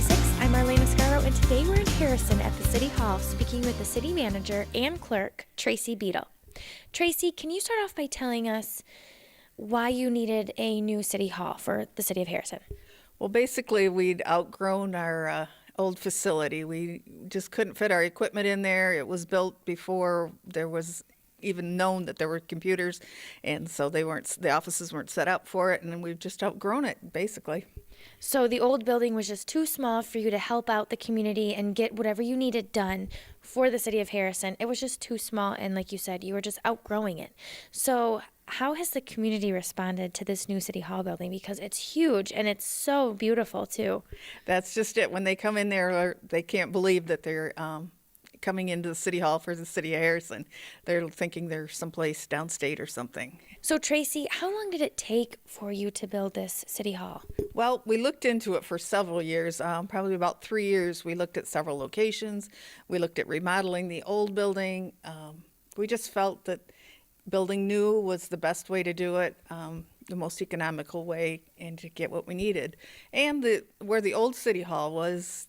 26. I'm Marlaina Scarbrough, and today we're in Harrison at the City Hall speaking with the City Manager and Clerk, Tracey Beatle. Tracey, can you start off by telling us why you needed a new City Hall for the City of Harrison? Well, basically, we'd outgrown our old facility. We just couldn't fit our equipment in there. It was built before there was even known that there were computers, and so the offices weren't set up for it, and we've just outgrown it, basically. So the old building was just too small for you to help out the community and get whatever you needed done for the City of Harrison. It was just too small, and like you said, you were just outgrowing it. So how has the community responded to this new City Hall building? Because it's huge, and it's so beautiful, too. That's just it. When they come in there, they can't believe that they're coming into the City Hall for the City of Harrison. They're thinking they're someplace downstate or something. So Tracey, how long did it take for you to build this City Hall? Well, we looked into it for several years, probably about 3 years. We looked at several locations. We looked at remodeling the old building. We just felt that building new was the best way to do it, the most economical way, and to get what we needed. And where the old City Hall was,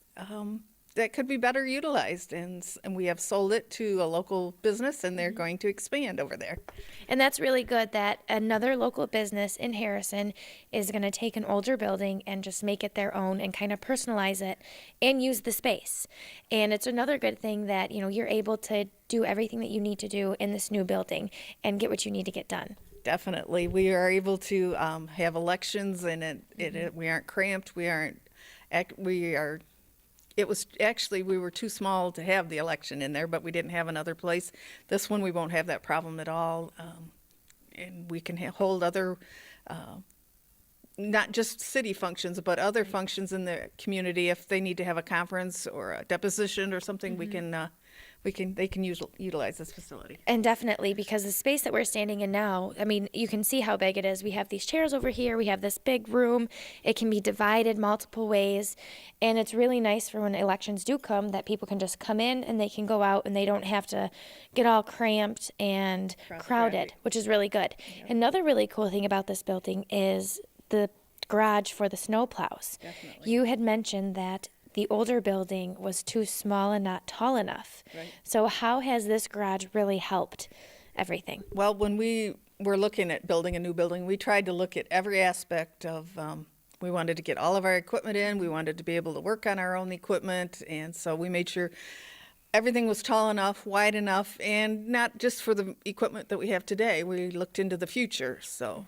that could be better utilized, and we have sold it to a local business, and they're going to expand over there. And that's really good that another local business in Harrison is going to take an older building and just make it their own and kind of personalize it and use the space. And it's another good thing that, you're able to do everything that you need to do in this new building and get what you need to get done. Definitely. We are able to have elections, and we aren't cramped. It was actually, we were too small to have the election in there, but we didn't have another place. This one, we won't have that problem at all. And we can hold other, not just city functions, but other functions in the community. If they need to have a conference or a deposition or something, they can utilize this facility. And definitely, because the space that we're standing in now, you can see how big it is. We have these chairs over here. We have this big room. It can be divided multiple ways. And it's really nice for when elections do come that people can just come in and they can go out and they don't have to get all cramped and crowded, which is really good. Yeah. Another really cool thing about this building is the garage for the snowplows. Definitely. You had mentioned that the older building was too small and not tall enough. Right. So how has this garage really helped everything? Well, when we were looking at building a new building, we tried to look at every aspect of, we wanted to get all of our equipment in. We wanted to be able to work on our own equipment. And so we made sure everything was tall enough, wide enough, and not just for the equipment that we have today. We looked into the future. So,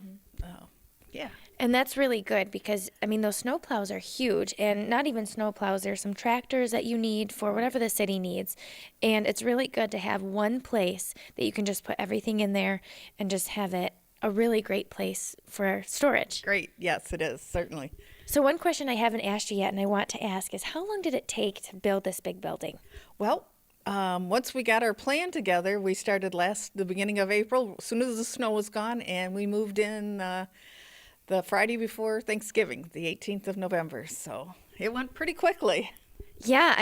yeah. And that's really good because, those snowplows are huge, and not even snowplows. There's some tractors that you need for whatever the city needs. And it's really good to have one place that you can just put everything in there and just have it a really great place for storage. Great. Yes, it is, certainly. So one question I haven't asked you yet and I want to ask is, how long did it take to build this big building? Well, once we got our plan together, we started the beginning of April, as soon as the snow was gone, and we moved in the Friday before Thanksgiving, the 18th of November. So it went pretty quickly. Yeah,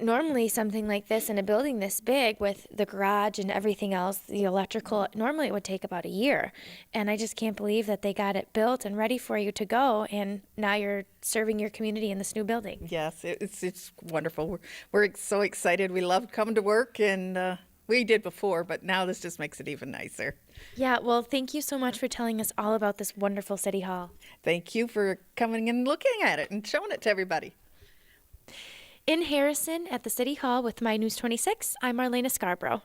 normally something like this in a building this big with the garage and everything else, the electrical, normally it would take about a year. And I just can't believe that they got it built and ready for you to go, and now you're serving your community in this new building. Yes, it's wonderful. We're so excited. We love coming to work, and we did before, but now this just makes it even nicer. Yeah, well, thank you so much for telling us all about this wonderful City Hall. Thank you for coming and looking at it and showing it to everybody. In Harrison at the City Hall with My News 26, I'm Marlaina Scarbrough.